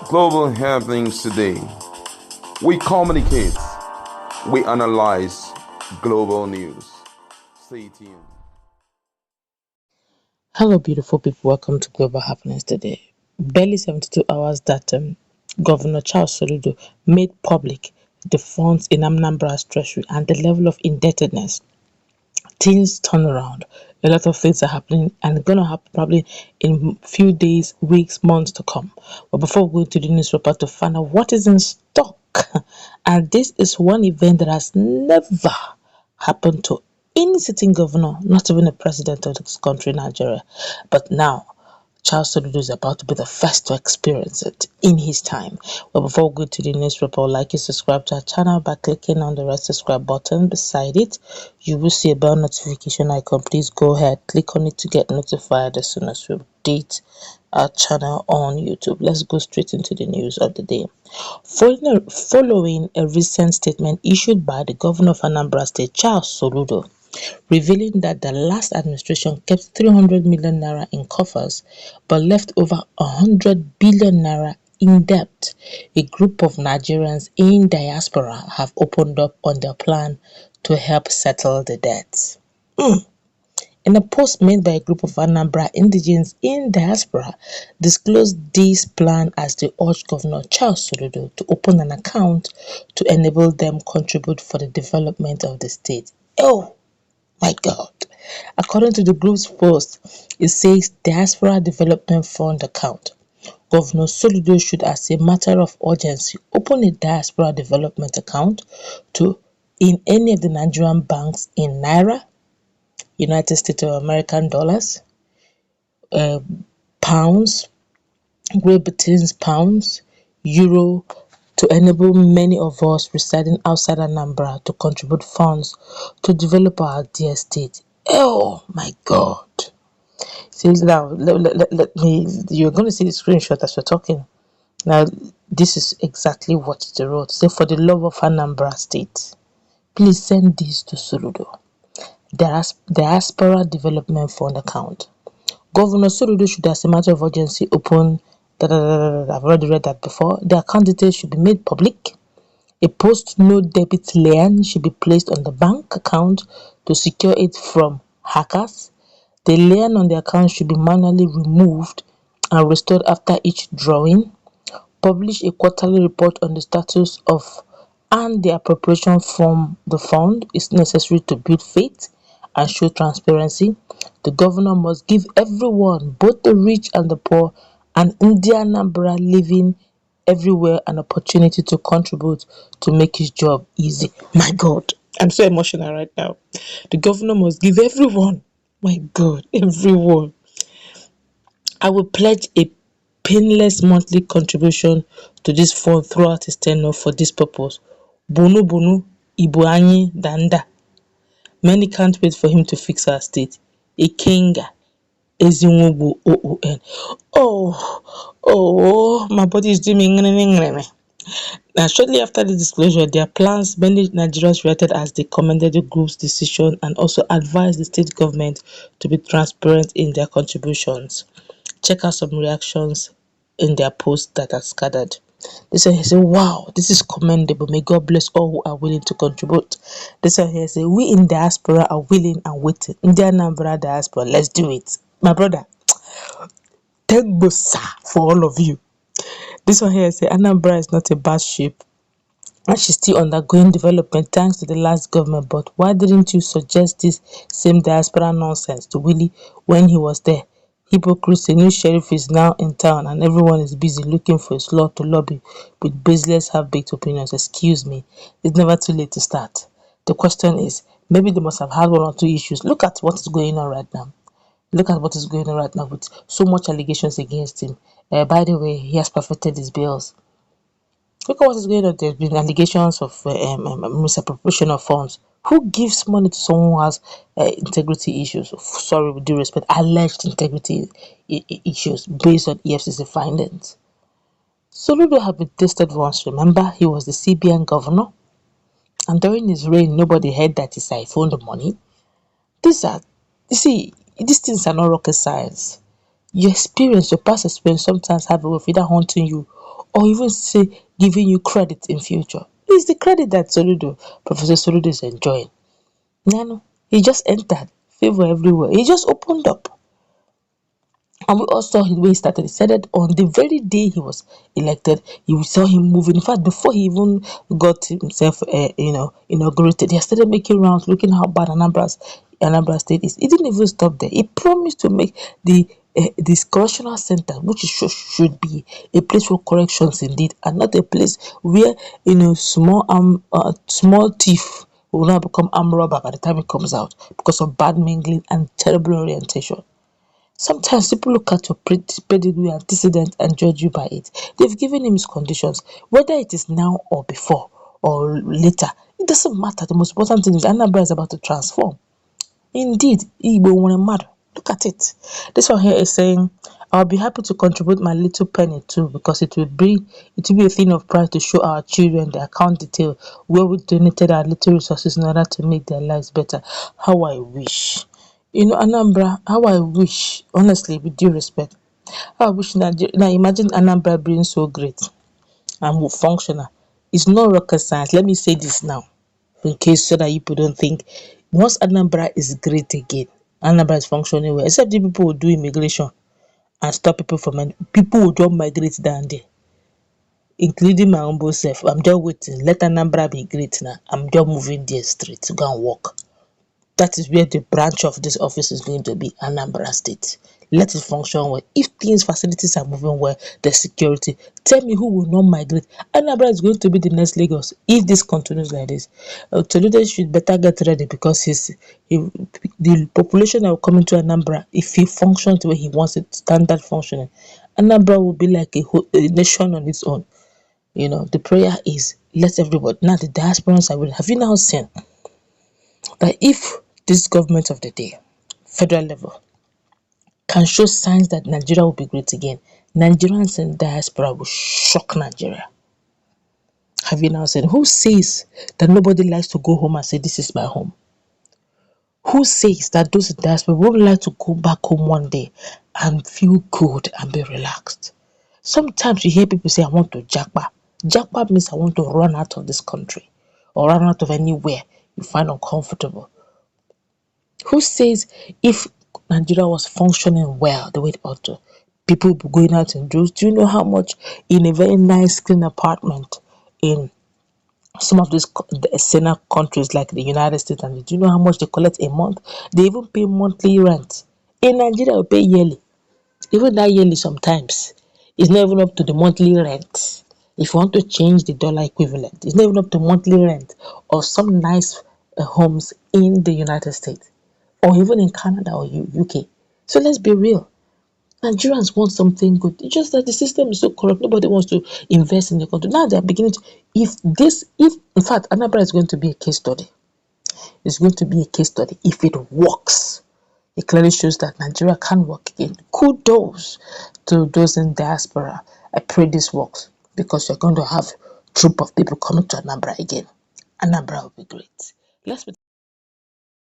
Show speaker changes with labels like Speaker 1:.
Speaker 1: Global happenings today. We communicate, we analyze global news. Stay tuned.
Speaker 2: Hello, beautiful people. Welcome to Global Happenings today. Barely 72 hours that Governor Charles Soludo made public the funds in Anambra's treasury and the level of indebtedness. Things turn around. A lot of things are happening and going to happen probably in few days, weeks, months to come. But before we go to the newspaper to find out what is in stock, and this is one event that has never happened to any sitting governor, not even a president of this country, Nigeria. But now, Charles Soludo is about to be the first to experience it in his time. Well, before we go to the news report, like you subscribe to our channel by clicking on the red subscribe button. Beside it, you will see a bell notification icon. Please go ahead, click on it to get notified as soon as we update our channel on YouTube. Let's go straight into the news of the day. Following a recent statement issued by the governor of Anambra State, Charles Soludo, revealing that the last administration kept 300 million naira in coffers but left over 100 billion naira in debt. A group of Nigerians in diaspora have opened up on their plan to help settle the debts. In a post made by a group of Anambra indigenes in diaspora, disclosed this plan as they urged Governor Charles Soludo to open an account to enable them contribute for the development of the state. Oh my God. According to the group's post, it says Diaspora Development Fund account. Governor Soludo should, as a matter of urgency, open a Diaspora Development account in any of the Nigerian banks in Naira, United States of American dollars, pounds, Great Britain's pounds, euro, to enable many of us residing outside Anambra to contribute funds to develop our dear state. Oh my God. See, now, let me, you're going to see the screenshot as we're talking. Now, this is exactly what they wrote. Say, for the love of Anambra State, please send this to Soludo. Diaspora Development Fund account. Governor Soludo should, as a matter of urgency, open. I've already read that before. The account details should be made public. A post-no debit lien should be placed on the bank account to secure it from hackers. The lien on the account should be manually removed and restored after each drawing. Publish a quarterly report on the status of and the appropriation from the fund is necessary to build faith and show transparency. The governor must give everyone, both the rich and the poor, and Indian Anambra living everywhere, an opportunity to contribute to make his job easy. My God, I'm so emotional right now. The governor must give everyone, my God, everyone. I will pledge a painless monthly contribution to this fund throughout his tenure for this purpose. Bunu Bunu, Igbo Anyi Danda. Many can't wait for him to fix our state. Ikenga, Ezinwogbu OON. My body is doing me. Now, shortly after the disclosure, their plans, many Nigerians reacted as they commended the group's decision and also advised the state government to be transparent in their contributions. Check out some reactions in their posts that are scattered. This one here say, wow, this is commendable. May God bless all who are willing to contribute. This one here say, we in diaspora are willing and waiting. Indian Anambra diaspora, let's do it. My brother, thank Bosa for all of you. This one here say, Anambra is not a bad shape and she's still undergoing development thanks to the last government. But why didn't you suggest this same diaspora nonsense to Willie when he was there? Hypocrites, a new sheriff is now in town and everyone is busy looking for a slot to lobby with baseless half-baked opinions. Excuse me, it's never too late to start. The question is, maybe they must have had one or two issues. Look at what is going on right now. Look at what is going on right now with so much allegations against him. By the way, he has perfected his bills. Look at what is going on. There's been allegations of misappropriation of funds. Who gives money to someone who has integrity issues? Sorry, with due respect, alleged integrity issues based on EFCC findings. Soludo had been tested once. Remember, he was the CBN governor, and during his reign, nobody heard that he siphoned the money. These things are not rocket science. Your experience, your past experience sometimes have a way of either haunting you or even say giving you credit in future. It's the credit that Professor Soludo is enjoying. Nano, he just entered, favor everywhere. He just opened up. And we all saw the way he started. He started on the very day he was elected. You saw him moving. In fact, before he even got himself, inaugurated, he started making rounds, looking how bad Anambra State is. He didn't even stop there. He promised to make this correctional center, which should be a place for corrections indeed, and not a place where small thief will now become armed robber by the time it comes out because of bad mingling and terrible orientation. Sometimes people look at your pedigree, antecedent, and judge you by it. They've given him his conditions, whether it is now or before or later. It doesn't matter. The most important thing is Anambra is about to transform. Indeed, Igbo want mad. Look at it. This one here is saying, I'll be happy to contribute my little penny too, because it will be a thing of pride to show our children the account detail where we donated our little resources in order to make their lives better. How I wish. Anambra, how I wish, honestly, with due respect, how I wish Nigeria, now imagine Anambra being so great and functional. It's not rocket science. Let me say this now, in case so that people don't think, once Anambra is great again, Anambra is functioning well, except the people who do immigration and stop people from, people who don't migrate down there, including my humble self. I'm just waiting. Let Anambra be great now. I'm just moving there straight to go and work. That is where the branch of this office is going to be, Anambra State. Let it function well. If facilities are moving well, the security, tell me who will not migrate. Anambra is going to be the next Lagos if this continues like this. Toledo should better get ready, because the population that will come into Anambra, if he functions the way he wants it, standard functioning, Anambra will be like a nation on its own. The prayer is, let everybody, now the diasporans are willing. Have you now seen that if this government of the day, federal level, can show signs that Nigeria will be great again, Nigerians in diaspora will shock Nigeria? Have you now seen? Who says that nobody likes to go home and say, this is my home? Who says that those in diaspora would like to go back home one day and feel good and be relaxed? Sometimes you hear people say, I want to japa. Japa means I want to run out of this country or run out of anywhere you find uncomfortable. Who says if Nigeria was functioning well the way it ought to, people would be going out in droves? Do you know how much in a very nice, clean apartment in some of these senior countries like the United States, and do you know how much they collect a month? They even pay monthly rent. In Nigeria, we pay yearly. Even that yearly sometimes is not even up to the monthly rent. If you want to change the dollar equivalent, it's not even up to monthly rent of some nice homes in the United States, or even in Canada or UK. So let's be real. Nigerians want something good. It's just that the system is so corrupt. Nobody wants to invest in the country. Now they're beginning to, if in fact, Anambra is going to be a case study. It's going to be a case study. If it works, it clearly shows that Nigeria can work again. Kudos to those in diaspora. I pray this works, because you're going to have a troop of people coming to Anambra again. Anambra will be great. Let's